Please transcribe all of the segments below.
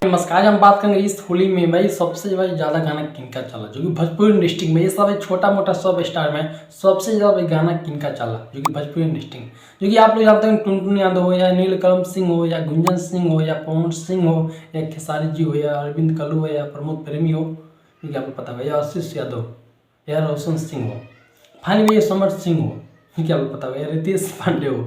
नमस्कार, हम बात करेंगे इस होली में भाई सबसे भाई ज़्यादा गाना किनका चला, जो कि भोजपुरी डिस्ट्रिक्ट में ये सब छोटा मोटा सब स्टार में सबसे ज़्यादा गाना किनका चला, जो कि भोजपुरी डिस्ट्रिक्ट, जो कि आप लोग जानते हैं टुनटुन यादव हो या नीलकमल सिंह हो या गुंजन सिंह हो या पवन सिंह हो या खेसारी जी हो या अरविंद कल्लू हो या प्रमोद प्रेमी हो, जो कि आपको पता होगा, या आशीष यादव या रोशन सिंह हो, फाइनली ये समर सिंह हो, जो कि आपको पता होगा, या रितेश पांडे हो,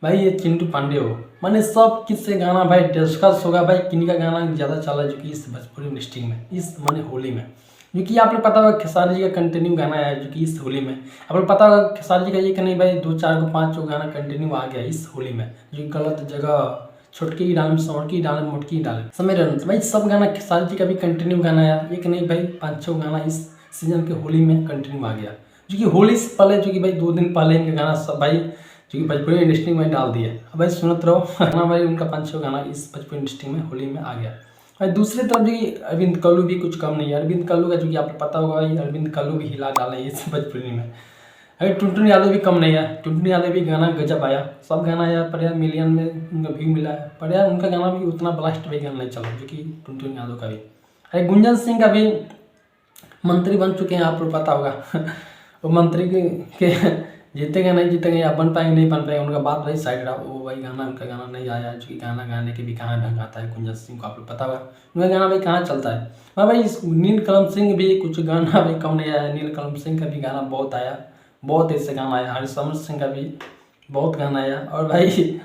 भाई ये चिंटू पांडे हो, मैंने सब किससे गाना भाई डिस्कस होगा भाई किनका गाना ज़्यादा चला, जो कि इस भोजपुरी डिस्ट्रिक्ट में इस माने होली में, जो कि आप लोग पता होगा खेसारी जी का कंटिन्यू गाना आया, जो कि इस होली में आप लोग पता होगा खेसारी जी का ये कि नहीं भाई 2-4 को 5 गाना कंटिन्यू आ गया इस होली में, जो कि गलत जगह छोटकी डाल सौड़की डाल मोटकी डाल समझ रहे हो भाई, सब गाना खेसारी जी का भी कंटिन्यू गाना आया, ये कि नहीं भाई 5-6 गाना इस सीजन के होली में कंटिन्यू आ गया, जो कि होली से पहले, जो कि भाई 2 दिन पहले इनका गाना सब भाई जो कि भोजपुरी इंडस्ट्री में डाल दिया। अब भाई सुनत रहो गाना भाई उनका 5-6 गाना इस भोजपुरी इंडस्ट्री में होली में आ गया। भाई दूसरी तरफ जो कि अरविंद कल्लू भी कुछ कम नहीं है, अरविंद कल्लू का जो कि आपको पता होगा भाई अरविंद कल्लू भी हिला डाले इस भोजपुरी में। अरे टुनटुन यादव भी कम नहीं है, टुनटुन यादव भी गाना गजब आया, सब गाना आया, पर यार मिलियन में उनका व्यू मिला है, पर यार उनका गाना भी उतना ब्लास्ट भी गाना नहीं चला, जो कि टुनटुन यादव का भी। अरे गुंजन सिंह का भी मंत्री बन चुके हैं, आप लोग पता होगा वो मंत्री के जीतेंगे नहीं जीतेंगे या बन पाएंगे नहीं बन पाएंगे उनका बात भाई साइड रहा, वो भाई गाना उनका गाना नहीं आया, जो कि गाना गाने के भी कहाँ ढंग आता है, गुंजन सिंह को आप लोग पता होगा उनका गाना भाई कहाँ चलता है। और भाई नीलकमल सिंह भी कुछ गाना भाई कम नहीं आया, नीलकमल सिंह का भी गाना बहुत आया, बहुत ऐसे गाना आया, हरिशमर सिंह का भी बहुत गाना आया, और भाई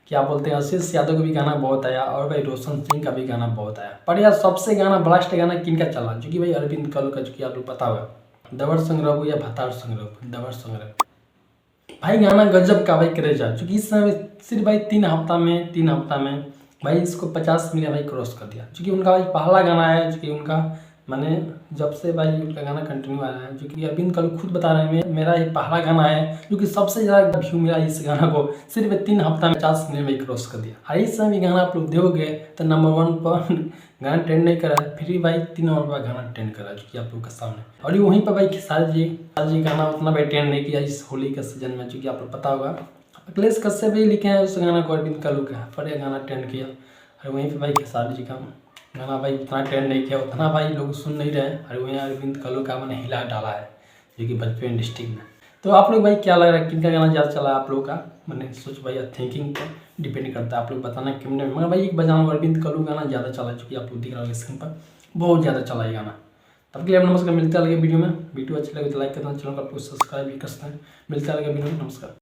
क्या बोलते हैं आशीष यादव का भी गाना बहुत आया, और भाई रोशन सिंह का भी गाना बहुत आया, पर यार सबसे गाना ब्लास्ट गाना किनका चला, जो कि भाई अरविंद कल्लू का, जो कि आप लोग पता होगा दबर संग्रह या भतार संग्रह, दबर संग्रह भाई गाना गजब का भाई क्रेज है, क्योंकि इस समय सिर्फ भाई 3 हफ्ता में भाई इसको 50 मिलियन भाई क्रॉस कर दिया, क्योंकि उनका भाई पहला गाना है, जो कि उनका मैंने जब से भाई उनका गाना कंटिन्यू आया है, जो कि अरविंद कल्लू खुद बता रहे हैं मेरा ये पहला गाना है, जो कि सबसे ज़्यादा व्यू मिला इस गाना को, सिर्फ 3 हफ्ता में 50 मिलियन भाई क्रॉस कर दिया। और इस समय भी गाना आप लोग देखोगे तो नंबर 1 पर गाना ट्रेंड नहीं करा है, फिर भी भाई 3 और बार गाना ट्रेंड करा, जो कि आप लोग के सामने, और वहीं पर भाई खेसारी जी गाना उतना भाई ट्रेंड नहीं किया इस होली के सीजन में, जो कि आप लोग पता होगा अखिलेश कश्यप भी लिखे हैं उस गाना को अरविंद कल्लू का, पर यह गाना ट्रेंड किया, और वहीं पर भाई खेसारी जी का गाना भाई उतना ट्रेंड नहीं किया, उतना भाई लोग सुन नहीं रहे, और वहीं अरविंद कल्लू का मैंने हिला डाला है, जो कि भोजपुरी डिस्ट्रिक्ट में। तो आप लोग भाई क्या लग रहा है किनका गाना ज़्यादा चला आप लोग का, मैंने सोच भाई थिंकिंग पर डिपेंड करता है, आप लोग बताना कमेंट में, मगर भाई एक बजाऊँ अरविंद कल्लू गाना ज़्यादा चला, जो कि आप लोग दिख रहा होगा स्क्रीन पर बहुत ज़्यादा चला ये गाना। तब के लिए नमस्कार, मिलते हैं अगले वीडियो में, वीडियो अच्छी लगे तो लाइक करना, चैनल को आप लोग सब्सक्राइब भी कर सकते हैं, मिलते हैं अगले वीडियो में, नमस्कार।